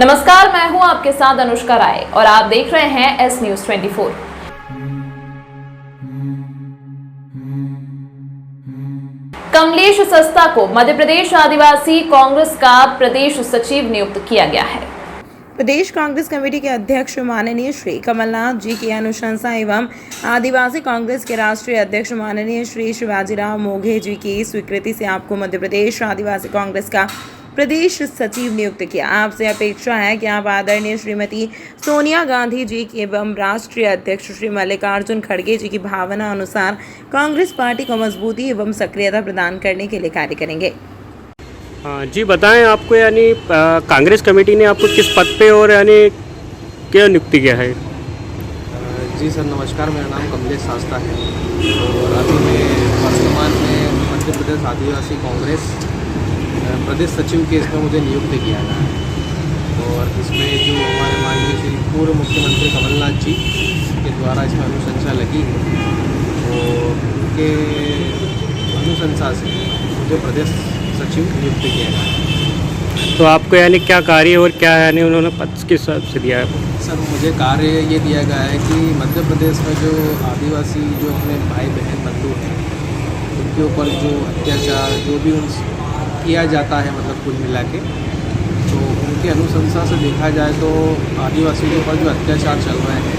नमस्कार, मैं हूं आपके साथ अनुष्का राय और आप देख रहे हैं एस न्यूज 24। कमलेश सस्ता को मध्य प्रदेश आदिवासी कांग्रेस का प्रदेश सचिव नियुक्त किया गया है। प्रदेश कांग्रेस कमेटी के अध्यक्ष माननीय श्री कमलनाथ जी की अनुशंसा एवं आदिवासी कांग्रेस के राष्ट्रीय अध्यक्ष माननीय श्री शिवाजीराव मोघे जी की स्वीकृति से आपको मध्य प्रदेश आदिवासी कांग्रेस का प्रदेश सचिव नियुक्त किया। आपसे अपेक्षा है कि आप आदरणीय श्रीमती सोनिया गांधी जी की एवं राष्ट्रीय अध्यक्ष श्री मल्लिकार्जुन खड़गे जी की भावना अनुसार कांग्रेस पार्टी को मजबूती एवं सक्रियता प्रदान करने के लिए कार्य करेंगे। जी बताएं, आपको यानी कांग्रेस कमेटी ने आपको किस पद पे और यानी क्या नियुक्ति किया है? जी सर नमस्कार, मेरा नाम कमलेश शास्ता है और अभी मैं वर्तमान में मध्य प्रदेश आदिवासी कांग्रेस प्रदेश सचिव के इसमें मुझे नियुक्त किया गया है और इसमें जो हमारे माननीय श्री पूर्व मुख्यमंत्री कमलनाथ जी के द्वारा इसमें अनुशंसा लगी है तो उनके अनुशंसा से मुझे प्रदेश सचिव नियुक्त किया गया है। तो आपको यानी क्या कार्य और क्या यानी उन्होंने पद किस हिसाब से दिया है? सर मुझे कार्य ये दिया गया है कि मध्य प्रदेश में जो आदिवासी जो अपने भाई बहन बंधु हैं उनके ऊपर जो अत्याचार जो भी उन किया जाता है मतलब कुल मिला के, तो उनकी अनुशंसा से देखा जाए तो आदिवासियों के ऊपर जो अत्याचार चल रहे हैं,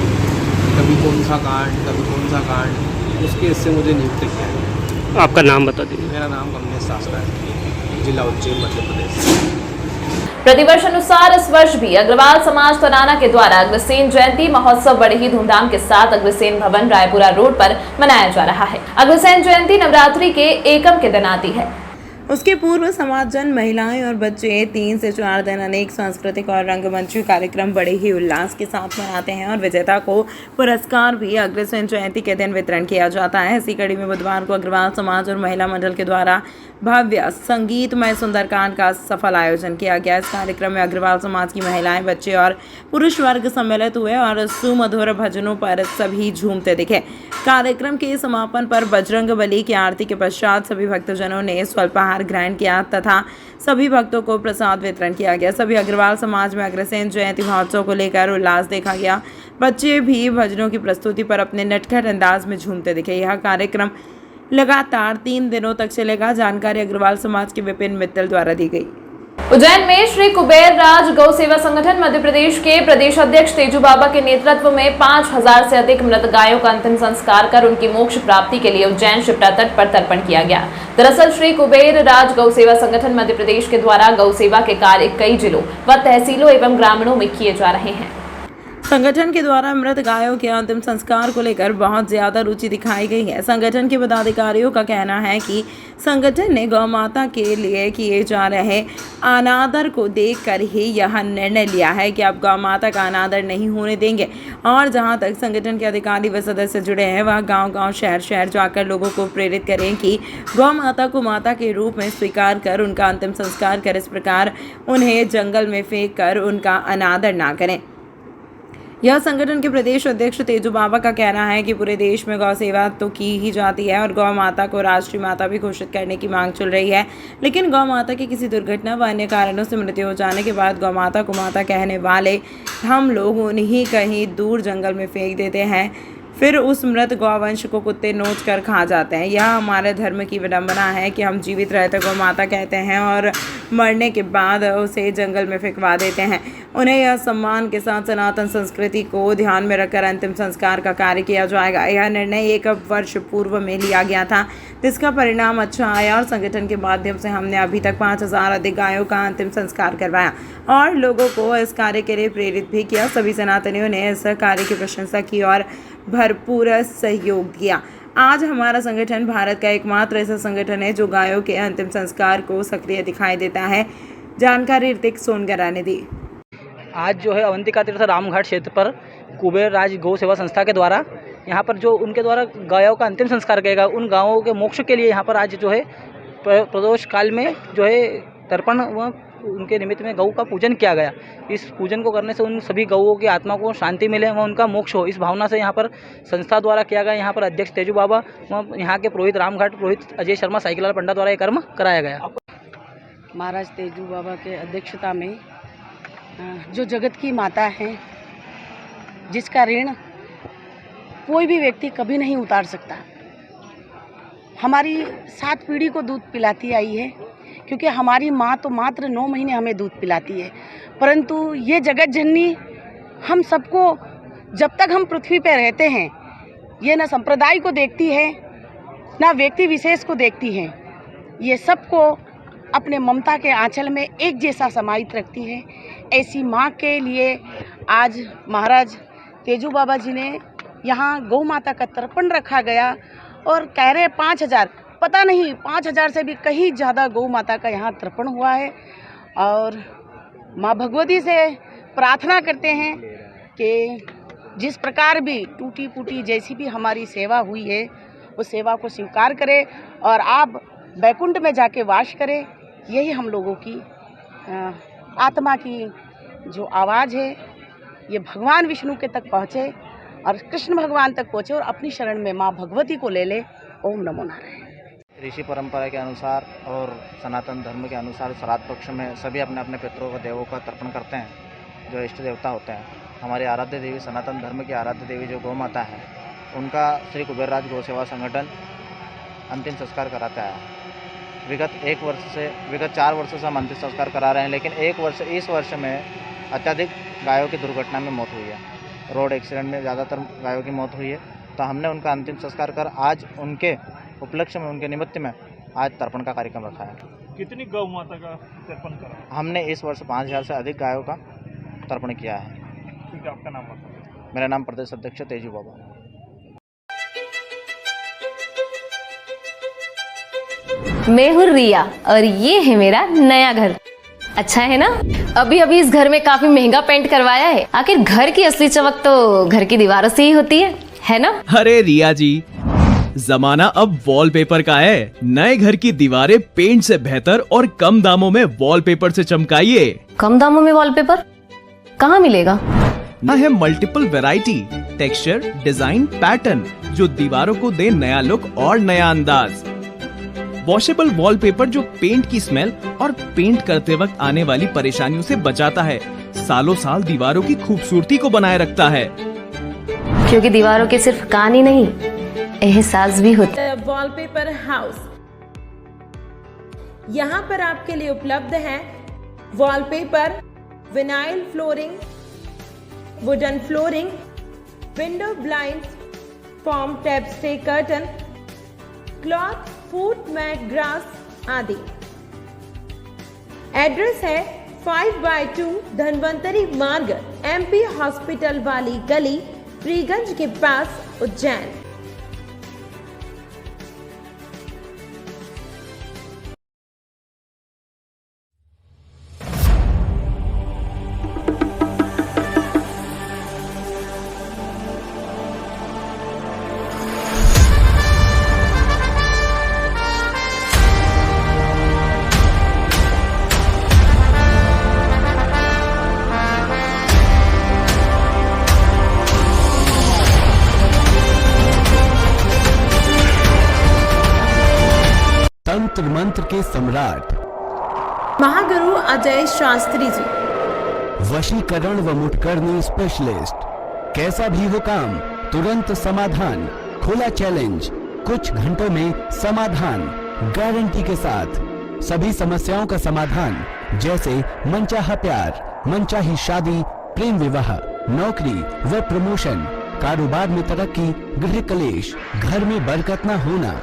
कभी कौन सा कांड, उसके हिस्से मुझे नियुक्त किया गया। आपका नाम बता दीजिए। मेरा नाम कमलेश शास्ता है, जिला उज्जैन मध्य प्रदेश। प्रतिवर्ष अनुसार इस वर्ष भी अग्रवाल समाज तराना के द्वारा अग्रसेन जयंती महोत्सव बड़े ही धूमधाम के साथ अग्रसेन भवन रायपुरा रोड पर मनाया जा रहा है। अग्रसेन जयंती नवरात्रि के एकम के दिन आती है। उसके पूर्व समाजजन, महिलाएं और बच्चे 3 से 4 दिन अनेक सांस्कृतिक और रंगमंची कार्यक्रम बड़े ही उल्लास के साथ मनाते हैं और विजेता को पुरस्कार भी अग्रसेन जयंती के दिन वितरण किया जाता है। इसी कड़ी में बुधवार को अग्रवाल समाज और महिला मंडल के द्वारा भव्य संगीतमय सुंदरकांड का सफल आयोजन किया गया। इस कार्यक्रम में अग्रवाल समाज की महिलाएं, बच्चे और पुरुष वर्ग सम्मिलित हुए और सुमधुर भजनों पर सभी झूमते दिखे। कार्यक्रम के समापन पर बजरंग बली की आरती के पश्चात सभी भक्तजनों ने स्वल्पाहार ग्रहण किया तथा सभी भक्तों को प्रसाद वितरण किया गया। सभी अग्रवाल समाज में अग्रसेन जयंती महोत्सव को लेकर उल्लास देखा गया। बच्चे भी भजनों की प्रस्तुति पर अपने नटखट अंदाज में झूमते दिखे। यह कार्यक्रम लगातार 3 दिनों तक चलेगा। जानकारी अग्रवाल समाज के विपिन मित्तल द्वारा दी गई। उज्जैन में श्री कुबेर राज गौ सेवा संगठन मध्य प्रदेश के प्रदेश अध्यक्ष तेजू बाबा के नेतृत्व में 5000 से अधिक मृत गायों का अंतिम संस्कार कर उनकी मोक्ष प्राप्ति के लिए उज्जैन शिप्रा तट पर तर्पण किया गया। दरअसल श्री कुबेर राज गौ सेवा संगठन मध्य प्रदेश के द्वारा गौ सेवा के कार्य कई जिलों व तहसीलों एवं ग्रामीणों में किए जा रहे हैं। संगठन के द्वारा मृत गायों के अंतिम संस्कार को लेकर बहुत ज्यादा रुचि दिखाई गई है। संगठन के पदाधिकारियों का कहना है कि संगठन ने गौ माता के लिए किए जा रहे अनादर को देखकर ही यह निर्णय लिया है कि अब गौ माता का अनादर नहीं होने देंगे और जहां तक संगठन के अधिकारी व सदस्य जुड़े हैं वह गांव-गांव, शहर-शहर जाकर लोगों को प्रेरित करें कि गौ माता को माता के रूप में स्वीकार कर उनका अंतिम संस्कार कर, इस प्रकार उन्हें जंगल में फेंक कर उनका अनादर ना करें। यह संगठन के प्रदेश अध्यक्ष तेजू बाबा का कहना है कि पूरे देश में गौ सेवा तो की ही जाती है और गौ माता को राष्ट्रीय माता भी घोषित करने की मांग चल रही है, लेकिन गौ माता की किसी दुर्घटना व अन्य कारणों से मृत्यु हो जाने के बाद गौ माता को माता कहने वाले हम लोग उन्हीं कहीं दूर जंगल में फेंक देते हैं, फिर उस मृत गौवंश को कुत्ते नोच कर खा जाते हैं। यह हमारे धर्म की विडंबना है कि हम जीवित रहते गौ माता कहते हैं और मरने के बाद उसे जंगल में फेंकवा देते हैं। उन्हें यह सम्मान के साथ सनातन संस्कृति को ध्यान में रखकर अंतिम संस्कार का कार्य किया जाएगा। यह निर्णय 1 वर्ष पूर्व में लिया गया था, जिसका परिणाम अच्छा आया और संगठन के माध्यम से हमने अभी तक 5000 अधिक गायों का अंतिम संस्कार करवाया और लोगों को इस कार्य के लिए प्रेरित भी किया। सभी सनातनियों ने इस कार्य की प्रशंसा की और भरपूर सहयोग दिया। आज हमारा संगठन भारत का एकमात्र ऐसा संगठन है जो गायों के अंतिम संस्कार को सक्रिय दिखाई देता है। जानकारी ऋतिक सोनगरा ने दी। आज जो है अवंतिका तीर्थ रामघाट क्षेत्र पर कुबेर राज गौ सेवा संस्था के द्वारा यहाँ पर जो उनके द्वारा गायों का अंतिम संस्कार किया गया, उन गायों के मोक्ष के लिए यहाँ पर आज जो है प्रदोष काल में जो है तर्पण व उनके निमित्त में गऊ का पूजन किया गया। इस पूजन को करने से उन सभी गऊओं की आत्मा को शांति मिले व उनका मोक्ष हो, इस भावना से यहाँ पर संस्था द्वारा किया गया। यहाँ पर अध्यक्ष तेजू बाबा व यहाँ के पुरोहित रामघाट पुरोहित अजय शर्मा साइकिलाल पंडा द्वारा ये कर्म कराया गया। महाराज तेजू बाबा के अध्यक्षता में जो जगत की माता है, जिसका ऋण कोई भी व्यक्ति कभी नहीं उतार सकता। हमारी 7 पीढ़ी को दूध पिलाती आई है, क्योंकि हमारी माँ तो मात्र 9 महीने हमें दूध पिलाती है, परंतु ये जगत जननी हम सबको, जब तक हम पृथ्वी पर रहते हैं, ये न संप्रदाय को देखती है, ना व्यक्ति विशेष को देखती है। ये सबको अपने ममता के आंचल में एक जैसा समाहित रखती है। ऐसी माँ के लिए आज महाराज तेजू बाबा जी ने यहाँ गौ माता का तर्पण रखा गया और कह रहे 5,000, पता नहीं 5,000 से भी कहीं ज़्यादा गौ माता का यहाँ तर्पण हुआ है। और माँ भगवती से प्रार्थना करते हैं कि जिस प्रकार भी टूटी फूटी जैसी भी हमारी सेवा हुई है, उस सेवा को स्वीकार करे और आप बैकुंठ में जाके वास करें। यही हम लोगों की आत्मा की जो आवाज़ है, ये भगवान विष्णु के तक पहुँचे और कृष्ण भगवान तक पहुँचे और अपनी शरण में माँ भगवती को ले ले। ओम नमो नारायण। ऋषि परंपरा के अनुसार और सनातन धर्म के अनुसार श्राद्ध पक्ष में सभी अपने अपने पितरों व देवों का तर्पण करते हैं, जो इष्ट देवता होते हैं। हमारे आराध्य देवी, सनातन धर्म की आराध्य देवी जो गौ माता है, उनका श्री कुबेरराज गौ सेवा संगठन अंतिम संस्कार कराता है। विगत 4 वर्षों से हम अंतिम संस्कार करा रहे हैं, लेकिन इस वर्ष में अत्यधिक गायों की दुर्घटना में मौत हुई है। रोड एक्सीडेंट में ज़्यादातर गायों की मौत हुई है, तो हमने उनका अंतिम संस्कार कर आज उनके उपलक्ष्य में, उनके निमित्त में आज तर्पण का कार्यक्रम रखा है। कितनी गौ माता का तर्पण करा? हमने इस वर्ष 5,000 से अधिक गायों का तर्पण किया है। ठीक है, आपका नाम बताइए। मेरा नाम प्रदेश अध्यक्ष तेजू बाबा। मैं हूँ रिया और ये है मेरा नया घर। अच्छा है ना? अभी अभी इस घर में काफी महंगा पेंट करवाया है। आखिर घर की असली चमक तो घर की दीवारों से ही होती है ना? अरे रिया जी, जमाना अब वॉलपेपर का है। नए घर की दीवारें पेंट से बेहतर और कम दामों में वॉलपेपर से चमकाइए। कम दामों में वॉलपेपर कहाँ मिलेगा? ना है multiple variety, texture, design, pattern जो दीवारों को दे नया लुक और नया अंदाज। वॉशेबल वॉलपेपर जो पेंट की स्मेल और पेंट करते वक्त आने वाली परेशानियों से बचाता है, सालों साल दीवारों की खूबसूरती को बनाए रखता है। क्योंकि दीवारों के सिर्फ कान ही नहीं, एहसास भी होता है। वॉलपेपर हाउस, यहाँ पर आपके लिए उपलब्ध है wallpaper, vinyl flooring, wooden flooring, window blind, foam tape stay curtain, cloth, foot mat, grass आदि। एड्रेस है 5/2 धनवंतरी मार्ग, MP हॉस्पिटल वाली गली, फ्रीगंज के पास, उज्जैन। तंत्र मंत्र के सम्राट महागुरु अजय शास्त्री जी, वशीकरण व मुठकरनी स्पेशलिस्ट। कैसा भी हो काम, तुरंत समाधान। खुला चैलेंज, कुछ घंटों में समाधान, गारंटी के साथ। सभी समस्याओं का समाधान, जैसे मनचाहा प्यार, मनचाही शादी, प्रेम विवाह, नौकरी व प्रमोशन, कारोबार में तरक्की, गृह कलेश, घर में बरकत न होना,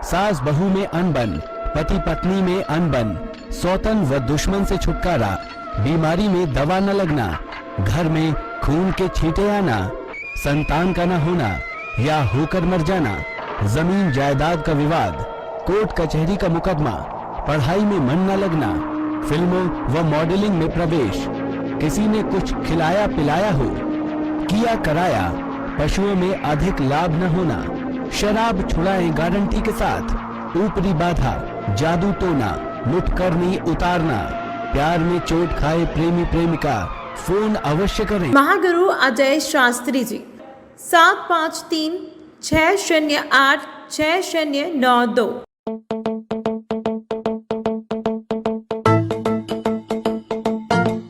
सास बहू में अनबन, पति पत्नी में अनबन, सौतन व दुश्मन से छुटकारा, बीमारी में दवा न लगना, घर में खून के छींटे आना, संतान का न होना या होकर मर जाना, जमीन जायदाद का विवाद, कोर्ट कचहरी का मुकदमा, पढ़ाई में मन न लगना, फिल्मों व मॉडलिंग में प्रवेश, किसी ने कुछ खिलाया पिलाया हो, किया कराया, पशुओं में अधिक लाभ न होना, शराब छुड़ाएं गारंटी के साथ, ऊपरी बाधा, जादू टोना, मुठकरनी उतारना, प्यार में चोट खाए प्रेमी प्रेमिका, फोन अवश्य करें। महागुरु अजय शास्त्री जी, 753 608 6092।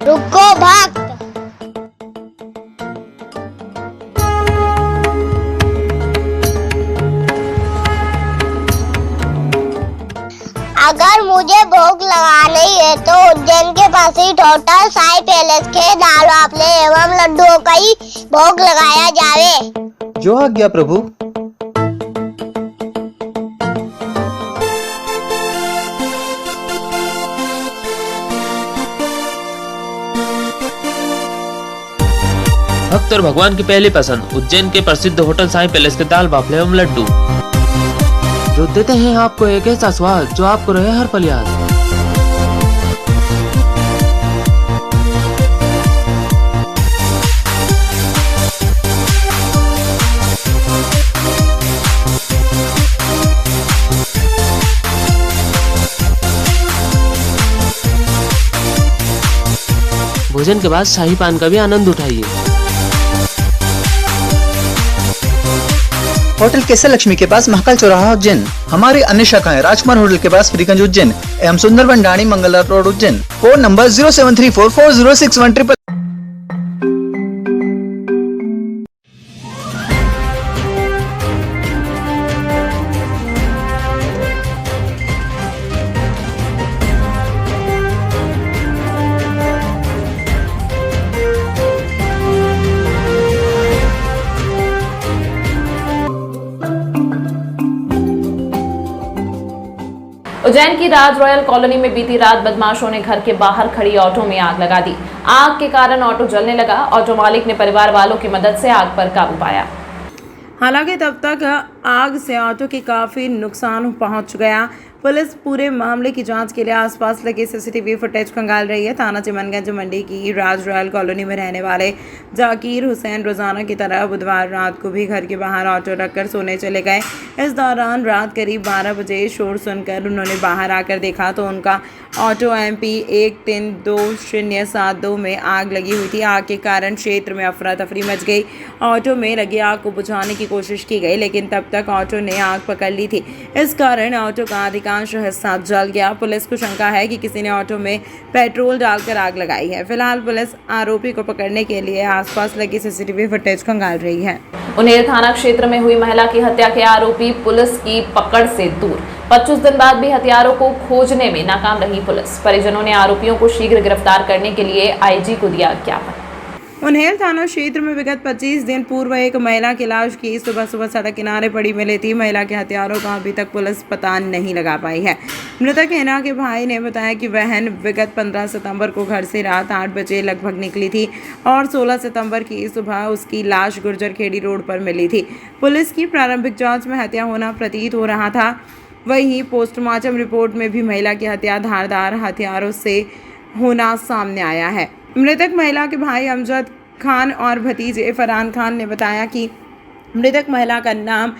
रुको भाग मुझे भोग लगाना ही है तो उज्जैन के पास ही टोटल साई पैलेस के दाल वाफले एवं लड्डुओं का ही भोग लगाया जावे। जो आज्ञा प्रभु। भक्त और भगवान की पहली पसंद उज्जैन के प्रसिद्ध होटल साई पैलेस के दाल बाफले एवं लड्डू, जो देते हैं आपको एक ऐसा स्वाद जो आपको रहे हर पल याद। भोजन के बाद शाही पान का भी आनंद उठाइए। होटल केसर लक्ष्मी के पास महाकाल चौराहा उज्जैन। हमारी अन्य शाखाएं राजकुमार होटल के पास फ्रीगंज उज्जैन एवं Sundarban Dhani Mangla road Ujjain. Phone number 07344061611। Ujjain की राज रॉयल कॉलोनी में बीती रात बदमाशों ने घर के बाहर खड़ी ऑटो में आग लगा दी। आग के कारण ऑटो जलने लगा। ऑटो मालिक ने परिवार वालों की मदद से आग पर काबू पाया। हालांकि तब तक आग से ऑटो की काफ़ी नुकसान पहुंच गया। पुलिस पूरे मामले की जांच के लिए आसपास लगे सीसीटीवी फुटेज खंगाल रही है। थाना चिमनगंज मंडी की राज रॉयल कॉलोनी में रहने वाले जाकिर हुसैन रोजाना की तरह बुधवार रात को भी घर के बाहर ऑटो रखकर सोने चले गए। इस दौरान रात करीब 12 बजे शोर सुनकर उन्होंने बाहर आकर देखा तो उनका ऑटो MP 13272 में आग लगी हुई थी। आग के कारण क्षेत्र में अफरा तफरी मच गई। ऑटो में लगी आग को बुझाने की कोशिश की गई लेकिन तब तक ऑटो ने आग पकड़ ली थी। इस कारण ऑटो का अधिकांश हिस्सा जल गया। पुलिस को शंका है कि किसी ने ऑटो में पेट्रोल डालकर आग लगाई है। फिलहाल पुलिस आरोपी को पकड़ने के लिए आसपास लगी सीसीटीवी फुटेज खंगाल रही है। उन्हेर थाना क्षेत्र में हुई महिला की हत्या के आरोपी पुलिस की पकड़ से दूर। 25 दिन बाद भी हत्यारों को खोजने में नाकाम रही पुलिस। परिजनों ने आरोपियों को शीघ्र गिरफ्तार करने के लिए IG को दिया ज्ञापन। उन्हेर थाना क्षेत्र में विगत 25 दिन पूर्व एक महिला की लाश की सुबह सड़क किनारे पड़ी मिली थी। महिला के हत्यारों का अभी तक पुलिस पता नहीं लगा पाई है। मृतक हिना के भाई ने बताया कि बहन विगत 15 सितंबर को घर से रात 8 बजे लगभग निकली थी और 16 सितंबर की सुबह उसकी लाश गुर्जर खेड़ी रोड पर मिली थी। पुलिस की प्रारंभिक जाँच में हत्या होना प्रतीत हो रहा था। वहीं पोस्टमार्टम रिपोर्ट में भी महिला की हत्या धारदार हथियारों से होना सामने आया है। मृतक महिला के भाई अमजद खान और भतीजे फरहान खान ने बताया कि मृतक महिला का नाम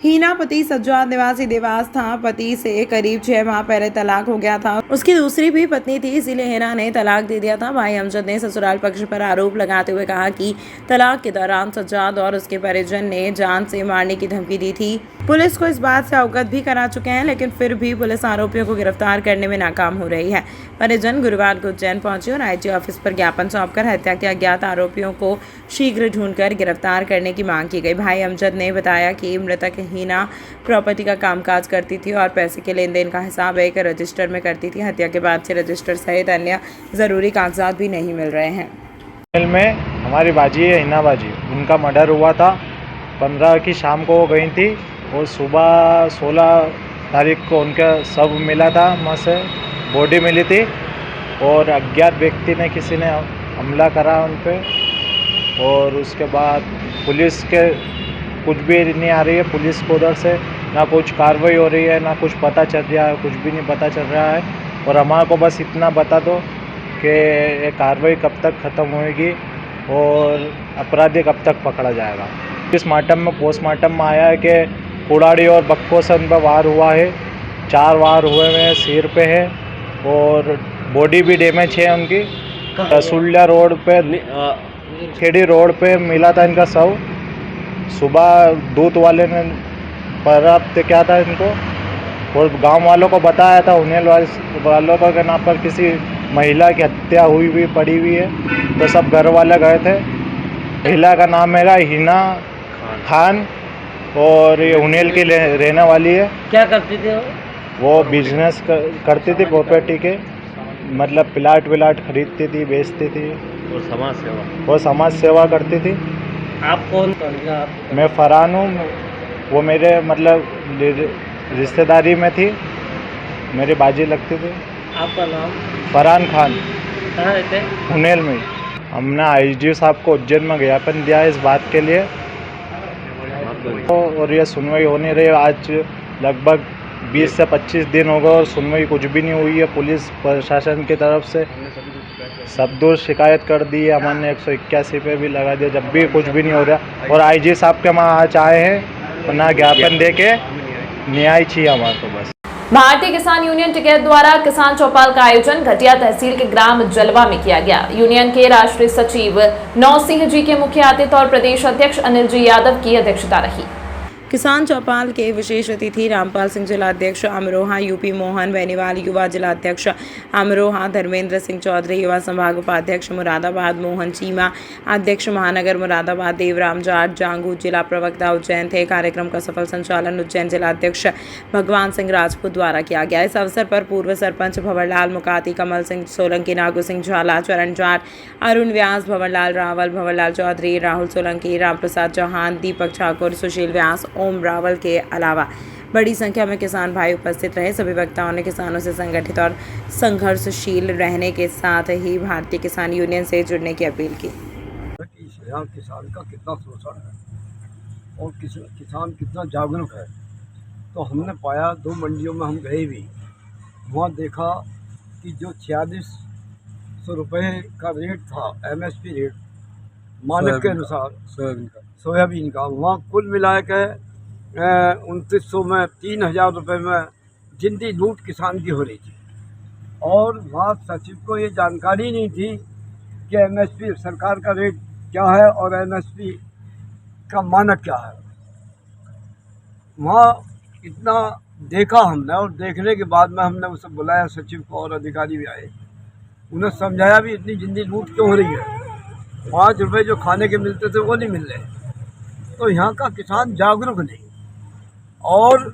हीना, पति सज्जाद निवासी देवास था। पति से करीब 6 माह पहले तलाक हो गया था। उसकी दूसरी भी पत्नी थी, इसीलिए हीना ने तलाक दे दिया था। भाई अमजद ने ससुराल पक्ष पर आरोप लगाते हुए कहा कि तलाक के दौरान सज्जाद और उसके परिजन ने जान से मारने की धमकी दी थी। पुलिस को इस बात से अवगत भी करा चुके हैं लेकिन फिर भी पुलिस आरोपियों को गिरफ्तार करने में नाकाम हो रही है। परिजन गुरुवार को उज्जैन पहुंचे और IG ऑफिस पर ज्ञापन सौंपकर हत्या के अज्ञात आरोपियों को शीघ्र ढूंढकर गिरफ्तार करने की मांग की गई। भाई अमजद ने बताया कि मृतक हीना प्रॉपर्टी का कामकाज करती थी और पैसे के लेन देन का हिसाब एक रजिस्टर में करती थी। हत्या के बाद से रजिस्टर सहित अन्य ज़रूरी कागजात भी नहीं मिल रहे हैं। में हमारी बाजी है हिना बाजी, उनका मर्डर हुआ था 15 की शाम को वो गई थी और सुबह 16 तारीख को उनका शव मिला था। वहाँ से बॉडी मिली थी और अज्ञात व्यक्ति ने किसी ने हमला करा उन पर और उसके बाद पुलिस के कुछ भी नहीं आ रही है। पुलिस को उधर से ना कुछ कार्रवाई हो रही है ना कुछ पता चल रहा है, कुछ भी नहीं पता चल रहा है। और हमारे को बस इतना बता दो कि ये कार्रवाई कब तक ख़त्म होएगी और अपराधी कब तक पकड़ा जाएगा। पोस्टमार्टम में आया है कि कुड़ाड़ी और बक्कोसन पर वार हुआ है, 4 वार हुए हैं, सिर पे है और बॉडी भी डैमेज है उनकी। रसुल्ला रोड पे खेड़ी रोड पे मिला था इनका शव। सुबह दूध वाले ने प्राप्त किया था इनको और गांव वालों को बताया था। उन्हें वालों के नाम पर किसी महिला की हत्या हुई भी पड़ी हुई है तो सब घर वाले गए थे। महिला का नाम है हिना खान और ये उनेल की रहने वाली है। क्या करती थी वो बिजनेस करती थी प्रॉपर्टी के, मतलब प्लाट विलाट खरीदती थी, बेचती थी और समाज सेवा। वो समाज सेवा करती थी। आप कौन? मैं फरहान हूँ, वो मेरे मतलब रिश्तेदारी में थी, मेरी बाजी लगती थी। आपका नाम? फरहान खान। कहाँ रहते हैं? पुनेल में। हमने आईजी साहब को उज्जैन में ज्ञापन दिया इस बात के लिए, और ये सुनवाई हो नहीं रही। आज लगभग 20 से 25 दिन हो गए और सुनवाई कुछ भी नहीं हुई है। पुलिस प्रशासन की तरफ से सब दूर शिकायत कर दी है, हमने 181 पे भी लगा दिया, जब भी कुछ भी नहीं हो रहा। और आईजी साहब के वहाँ आज आए हैं, ना ज्ञापन दे के न्याय चाहिए हमारे को बस। भारतीय किसान यूनियन टिकैत द्वारा किसान चौपाल का आयोजन घटिया तहसील के ग्राम जलवा में किया गया। यूनियन के राष्ट्रीय सचिव नौसिंह जी के मुख्य अतिथि और प्रदेश अध्यक्ष अनिल जी यादव की अध्यक्षता रही। किसान चौपाल के विशेष अतिथि रामपाल सिंह जिलाध्यक्ष अमरोहा, यूपी मोहन बेनीवाल युवा जिलाध्यक्ष अमरोहा, धर्मेंद्र सिंह चौधरी युवा संभाग उपाध्यक्ष मुरादाबाद, मोहन चीमा अध्यक्ष महानगर मुरादाबाद, देवराम जाट जांगू जिला प्रवक्ता उज्जैन थे। कार्यक्रम का सफल संचालन उज्जैन जिलाध्यक्ष भगवान सिंह राजपूत द्वारा किया गया। इस अवसर पर पूर्व सरपंच भंवरलाल मुकाती, कमल सिंह सोलंकी, नागू सिंह झाला, चरण जाट, अरुण व्यास, भंवरलाल रावल, भंवरलाल चौधरी, राहुल सोलंकी, रामप्रसाद चौहान, दीपक ठाकुर, सुशील व्यास, ओम रावल के अलावा बड़ी संख्या में किसान भाई उपस्थित रहे। सभी वक्ताओं ने किसानों से संगठित और संघर्षशील रहने के साथ ही भारतीय किसान यूनियन से जुड़ने की अपील की। यहाँ किसान का कितना शोषण है और किसान कितना जागरूक है, तो हमने पाया 2 मंडियों में हम गए भी, वहाँ देखा कि जो 4600 रुपये का रेट था, MSP रेट मानक के अनुसार सोयाबीन का, वहाँ कुल मिला के 2900 में 3000 रुपये में जिंदी लूट किसान की हो रही थी। और वहाँ सचिव को ये जानकारी नहीं थी कि MSP सरकार का रेट क्या है और MSP का मानक क्या है। वहाँ इतना देखा हमने, और देखने के बाद में हमने उसे बुलाया, सचिव को, और अधिकारी भी आए, उन्हें समझाया भी इतनी जिंदी लूट क्यों हो रही है। 5 रुपये जो खाने के मिलते थे वो नहीं मिल रहे। तो यहाँ का किसान जागरूक नहीं, और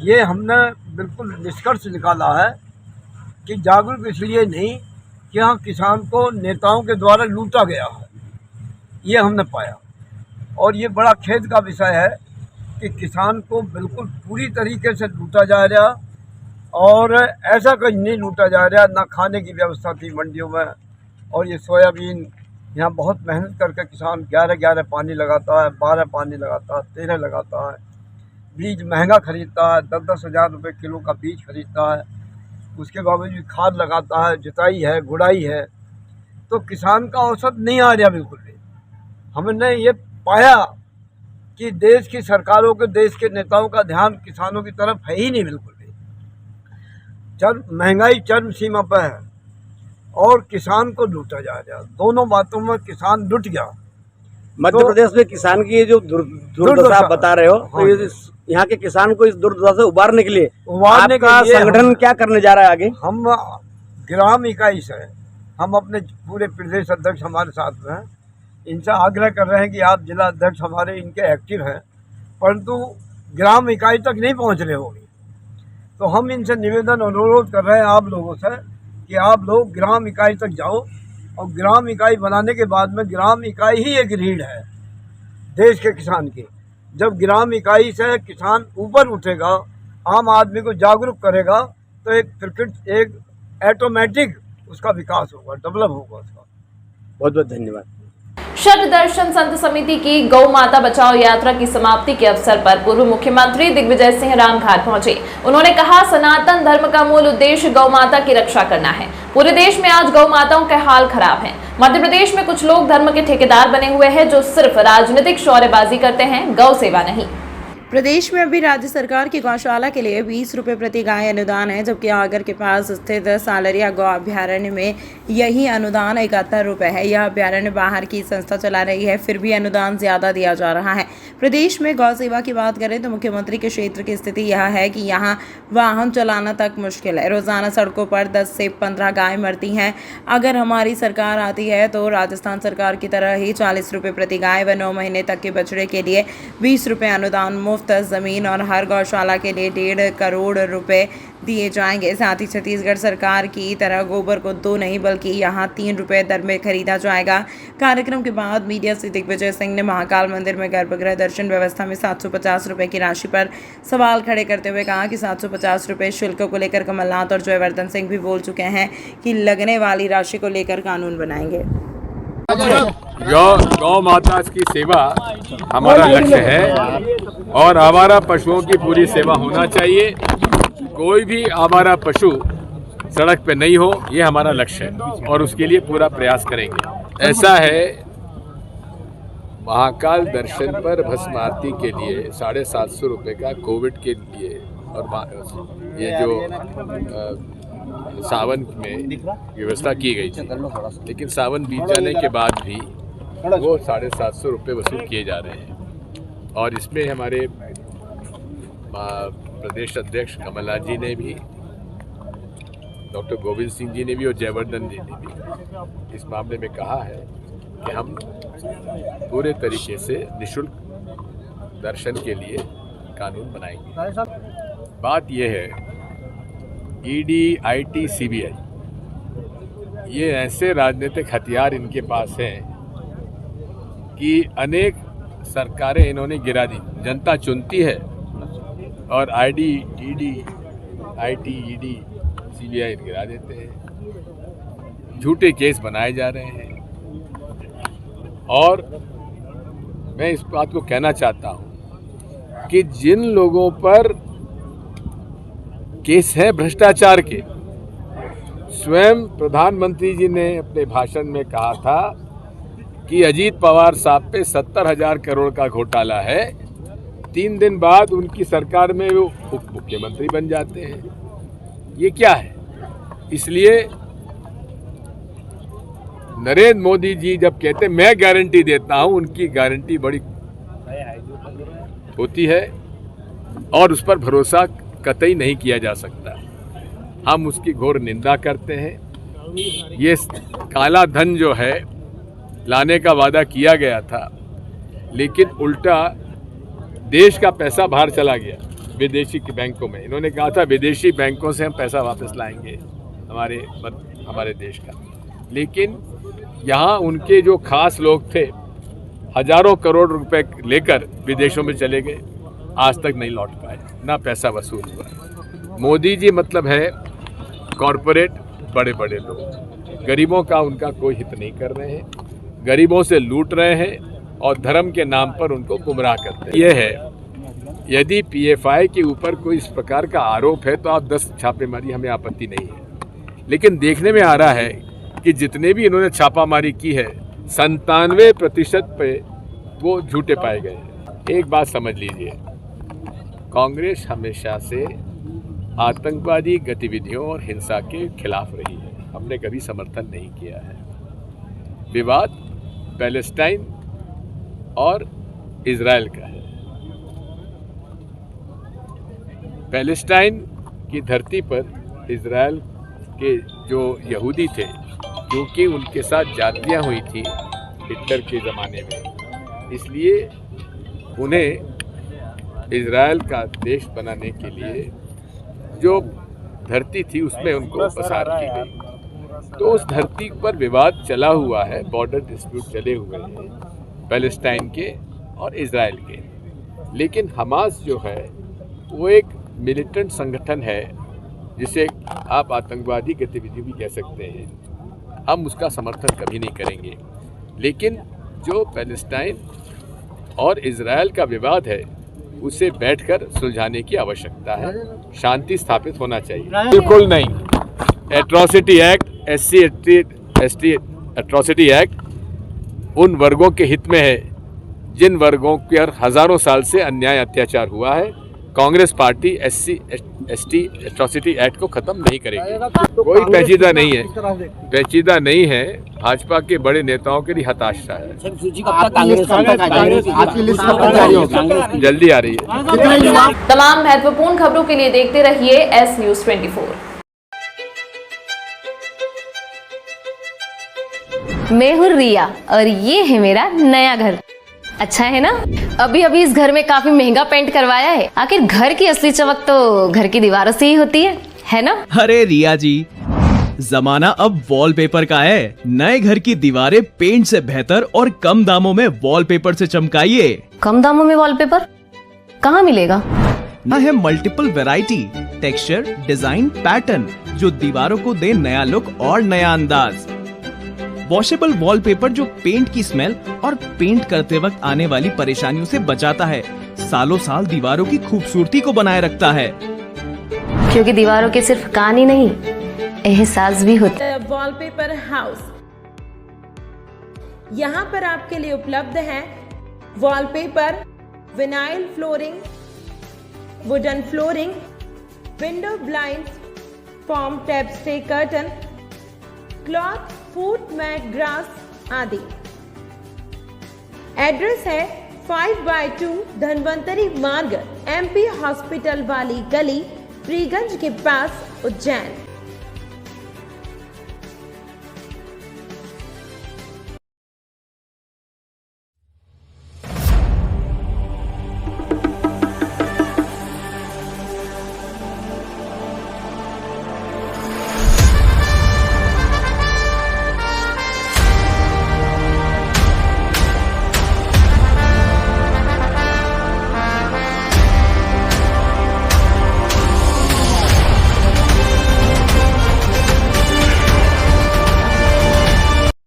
ये हमने बिल्कुल निष्कर्ष निकाला है कि जागरूक इसलिए नहीं कि यहाँ किसान को नेताओं के द्वारा लूटा गया है, ये हमने पाया। और ये बड़ा खेद का विषय है कि किसान को बिल्कुल पूरी तरीके से लूटा जा रहा, और ऐसा कहीं नहीं लूटा जा रहा, ना खाने की व्यवस्था थी मंडियों में। और ये सोयाबीन यहाँ बहुत मेहनत करके किसान 11 पानी लगाता है, 12 पानी लगाता है, 13 लगाता है, बीज महंगा खरीदता है, 10-10 हज़ार रुपये किलो का बीज खरीदता है, उसके बावजूद खाद लगाता है, जुताई है, गुड़ाई है, तो किसान का औसत नहीं आ रहा बिल्कुल भी। हमने ये पाया कि देश की सरकारों के, देश के नेताओं का ध्यान किसानों की तरफ है ही नहीं बिल्कुल भी। महंगाई चरम सीमा पर है और किसान को लूटा जा रहा, दोनों बातों में किसान लुट गया। मध्य प्रदेश में किसान की ये जो दुर्दशा आप बता रहे हो, तो ये यहाँ के किसान को इस दुर्दशा से उबारने के लिए आपका संगठन क्या करने जा रहा है आगे? हम ग्राम इकाई से, हम अपने पूरे प्रदेश अध्यक्ष हमारे साथ में हैं, इनसे आग्रह कर रहे हैं कि आप जिला अध्यक्ष हमारे इनके एक्टिव हैं, परंतु ग्राम इकाई तक नहीं पहुँच रहे होंगे। तो हम इनसे निवेदन अनुरोध कर रहे हैं आप लोगों से कि आप लोग ग्राम इकाई तक जाओ, और ग्राम इकाई बनाने के बाद में ग्राम इकाई ही एक रीढ़ है देश के किसान की। जब ग्राम इकाई से किसान ऊपर उठेगा, आम आदमी को जागरूक करेगा, तो एक ऑटोमेटिक उसका विकास होगा, डेवलप होगा उसका। बहुत बहुत धन्यवाद। शत दर्शन संत समिति की गौ माता बचाओ यात्रा की समाप्ति के अवसर पर पूर्व मुख्यमंत्री दिग्विजय सिंह रामघाट पहुंचे। उन्होंने कहा, सनातन धर्म का मूल उद्देश्य गौ माता की रक्षा करना है। पूरे देश में आज गौ माताओं के हाल खराब हैं। मध्य प्रदेश में कुछ लोग धर्म के ठेकेदार बने हुए हैं जो सिर्फ राजनीतिक शौर्यबाजी करते हैं, गौ सेवा नहीं। प्रदेश में अभी राज्य सरकार की गौशाला के लिए 20 रुपये प्रति गाय अनुदान है, जबकि आगर के पास स्थित सालरिया गौ अभ्यारण्य में यही अनुदान 71 रुपये है। यह अभ्यारण्य बाहर की संस्था चला रही है, फिर भी अनुदान ज्यादा दिया जा रहा है। प्रदेश में गौ सेवा की बात करें तो मुख्यमंत्री के क्षेत्र की स्थिति यह है कि यहाँ वाहन चलाना तक मुश्किल है। रोजाना सड़कों पर 10 से 15 गाय मरती हैं। अगर हमारी सरकार आती है तो राजस्थान सरकार की तरह ही 40 रुपये प्रति गाय व 9 महीने तक के बछड़े के लिए 20 रुपये अनुदान मुफ्त ज़मीन और हर गौशाला के लिए 1.5 करोड़ रुपए दिए जाएंगे। साथ ही छत्तीसगढ़ सरकार की तरह गोबर को 2 नहीं बल्कि यहाँ 3 रुपए दर में खरीदा जाएगा। कार्यक्रम के बाद मीडिया से दिग्विजय सिंह ने महाकाल मंदिर में गर्भगृह दर्शन व्यवस्था में 750 रुपए की राशि पर सवाल खड़े करते हुए कहा कि 750 रुपए शुल्क को लेकर कमलनाथ और जयवर्धन सिंह भी बोल चुके हैं कि लगने वाली राशि को लेकर कानून बनाएंगे। गौ माता की सेवा हमारा लक्ष्य है और हमारा पशुओं की पूरी सेवा होना चाहिए। कोई भी हमारा पशु सड़क पे नहीं हो, ये हमारा लक्ष्य है और उसके लिए पूरा प्रयास करेंगे। ऐसा है, महाकाल दर्शन पर भस्म आरती के लिए 750 रुपये का कोविड के लिए और ये जो सावन में व्यवस्था की गई थी, लेकिन सावन बीत जाने के बाद भी वो 750 रुपये वसूल किए जा रहे हैं। और इसमें हमारे प्रदेश अध्यक्ष कमलनाथ जी ने भी, डॉक्टर गोविंद सिंह जी ने भी और जयवर्धन जी ने भी इस मामले में कहा है कि हम पूरे तरीके से निःशुल्क दर्शन के लिए कानून बनाएंगे। बात यह है, ईडी, आईटी, सीबीआई ये ऐसे राजनीतिक हथियार इनके पास हैं कि अनेक सरकारें इन्होंने गिरा दी। जनता चुनती है और ईडी, आईटी, सीबीआई गिरा देते हैं। झूठे केस बनाए जा रहे हैं और मैं इस बात को कहना चाहता हूं कि जिन लोगों पर केस है भ्रष्टाचार के, स्वयं प्रधानमंत्री जी ने अपने भाषण में कहा था कि अजीत पवार साहब पे 70,000 करोड़ का घोटाला है। 3 दिन बाद उनकी सरकार में वो उप मुख्यमंत्री बन जाते हैं। ये क्या है? इसलिए नरेंद्र मोदी जी जब कहते मैं गारंटी देता हूं, उनकी गारंटी बड़ी होती है और उस पर भरोसा कतई नहीं किया जा सकता। हम उसकी घोर निंदा करते हैं। ये काला धन जो है लाने का वादा किया गया था, लेकिन उल्टा देश का पैसा बाहर चला गया विदेशी बैंकों में। इन्होंने कहा था विदेशी बैंकों से हम पैसा वापस लाएंगे हमारे देश का, लेकिन यहाँ उनके जो खास लोग थे हजारों करोड़ रुपए लेकर विदेशों में चले गए, आज तक नहीं लौट पाए, ना पैसा वसूल हुआ। मोदी जी मतलब है कॉरपोरेट, बड़े बड़े लोग, गरीबों का उनका कोई हित नहीं कर रहे हैं, गरीबों से लूट रहे हैं और धर्म के नाम पर उनको गुमराह करते हैं। यह है, यदि पीएफआई के ऊपर कोई इस प्रकार का आरोप है तो आप 10 छापेमारी, हमें आपत्ति नहीं है, लेकिन देखने में आ रहा है कि जितने भी इन्होंने छापामारी की है 97% पे वो झूठे पाए गए हैं। एक बात समझ लीजिए, कांग्रेस हमेशा से आतंकवादी गतिविधियों और हिंसा के खिलाफ रही है, हमने कभी समर्थन नहीं किया है। विवाद पैलेस्टाइन और इजराइल का है। पैलेस्टाइन की धरती पर इजराइल के जो यहूदी थे, क्योंकि उनके साथ जातियां हुई थी हिटलर के ज़माने में, इसलिए उन्हें इजराइल का देश बनाने के लिए जो धरती थी उसमें उनको पसार की गई। तो उस धरती पर विवाद चला हुआ है, बॉर्डर डिस्प्यूट चले हुए हैं पैलेस्टाइन के और इजराइल के। लेकिन हमास जो है वो एक मिलिटेंट संगठन है, जिसे आप आतंकवादी गतिविधि भी कह सकते हैं। हम उसका समर्थन कभी नहीं करेंगे, लेकिन जो पैलेस्टाइन और इजराइल का विवाद है उसे बैठकर सुलझाने की आवश्यकता है, शांति स्थापित होना चाहिए। बिल्कुल नहीं। Atrocity act, SC atrocity act उन वर्गों के हित में है जिन वर्गों पर हजारों साल से अन्याय अत्याचार हुआ है। Congress party SC atrocity act को खत्म नहीं करेगी। कोई पेचीदा नहीं है, पेचीदा नहीं है। भाजपा के बड़े नेताओं के लिए हताशा है। जल्दी आ रही है। तमाम महत्वपूर्ण खबरों के लिए देखते रहिए S News 24। मैं हूँ रिया और ये है मेरा नया घर। अच्छा है ना? अभी अभी इस घर में काफी महंगा पेंट करवाया है। आखिर घर की असली चमक तो घर की दीवारों से ही होती है ना? अरे रिया जी, जमाना अब वॉलपेपर का है। नए घर की दीवारें पेंट से बेहतर और कम दामों में वॉलपेपर से चमकाइए। कम दामों में वॉलपेपर कहाँ मिलेगा? ना है multiple variety, texture, design, pattern जो दीवारों को दे नया लुक और नया अंदाज। वॉशेबल वॉलपेपर जो पेंट की स्मेल और पेंट करते वक्त आने वाली परेशानियों से बचाता है, सालों साल दीवारों की खूबसूरती को बनाए रखता है। क्योंकि दीवारों के सिर्फ कान ही नहीं, एहसास भी होता है। वॉलपेपर हाउस, यहाँ पर आपके लिए उपलब्ध है wallpaper, vinyl flooring, wooden flooring, window blind, foam tape stay curtain, cloth, foot mat, grass आदि। एड्रेस है 5/2 धनवंतरी मार्ग, MP हॉस्पिटल वाली गली, फ्रीगंज के पास, उज्जैन।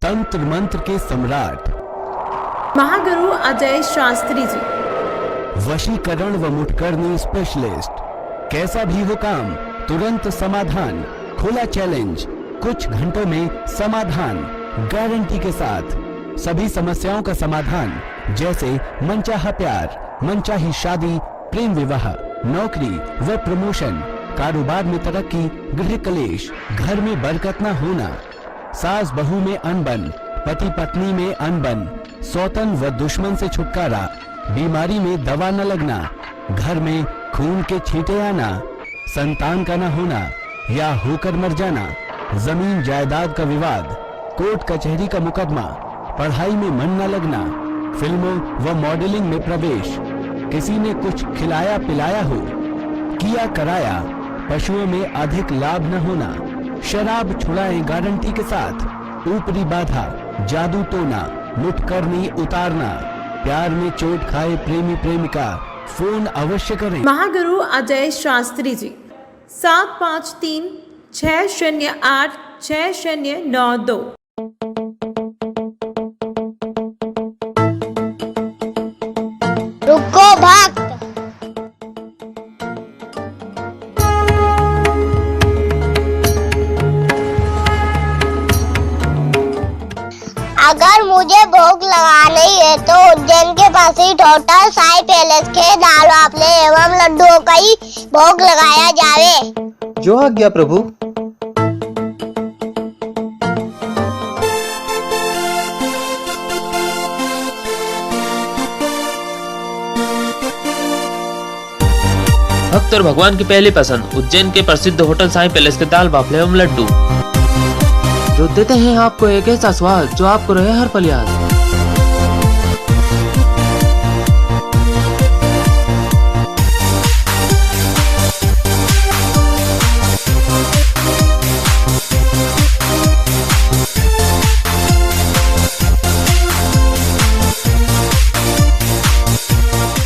तंत्र मंत्र के सम्राट महागुरु अजय शास्त्री जी, वशीकरण व मुठकरनी स्पेशलिस्ट। कैसा भी हो काम, तुरंत समाधान। खुला चैलेंज, कुछ घंटों में समाधान, गारंटी के साथ। सभी समस्याओं का समाधान, जैसे मनचाहा प्यार, मनचाही शादी, प्रेम विवाह, नौकरी व प्रमोशन, कारोबार में तरक्की, गृह कलेश, घर में बरकत न होना, सास बहू में अनबन, पति पत्नी में अनबन, सौतन व दुश्मन से छुटकारा, बीमारी में दवा न लगना, घर में खून के छींटे आना, संतान का न होना या होकर मर जाना, जमीन जायदाद का विवाद, कोर्ट कचहरी का मुकदमा, पढ़ाई में मन न लगना, फिल्मों व मॉडलिंग में प्रवेश, किसी ने कुछ खिलाया पिलाया हो, किया कराया, पशुओं में अधिक लाभ न होना, शराब छुड़ाएं गारंटी के साथ, ऊपरी बाधा, जादू टोना, मुठकरनी उतारना, प्यार में चोट खाए प्रेमी प्रेमिका, फोन अवश्य करें। महागुरु अजय शास्त्री जी, 753 608 6092। रुको भक्त, अगर मुझे भोग लगानी है तो उज्जैन के पास ही होटल साई पैलेस के दाल बाफले एवं लड्डुओं का ही भोग लगाया जावे। जो आज्ञा प्रभु। भक्त और भगवान की पहली पसंद उज्जैन के प्रसिद्ध होटल साई पैलेस के दाल बाफले एवं लड्डू, जो देते हैं आपको एक ऐसा स्वाद जो आपको रहे हर पल याद।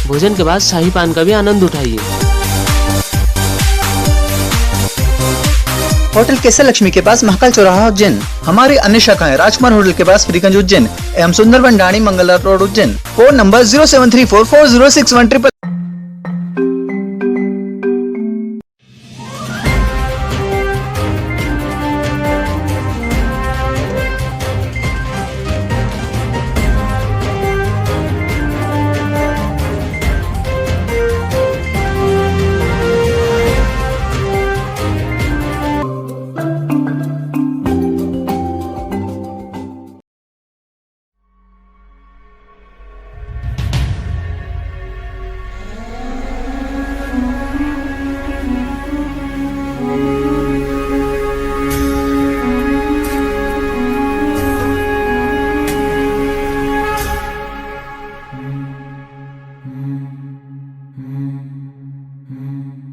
भोजन के बाद शाही पान का भी आनंद उठाइए। होटल केसर लक्ष्मी के पास महाकाल चौराहा उज्जैन। हमारी अन्य शाखाएं राजकुमार होटल के पास फ्रीगंज उज्जैन एवं Sundarban Dhani Mangla road Ujjain. Phone number 07344061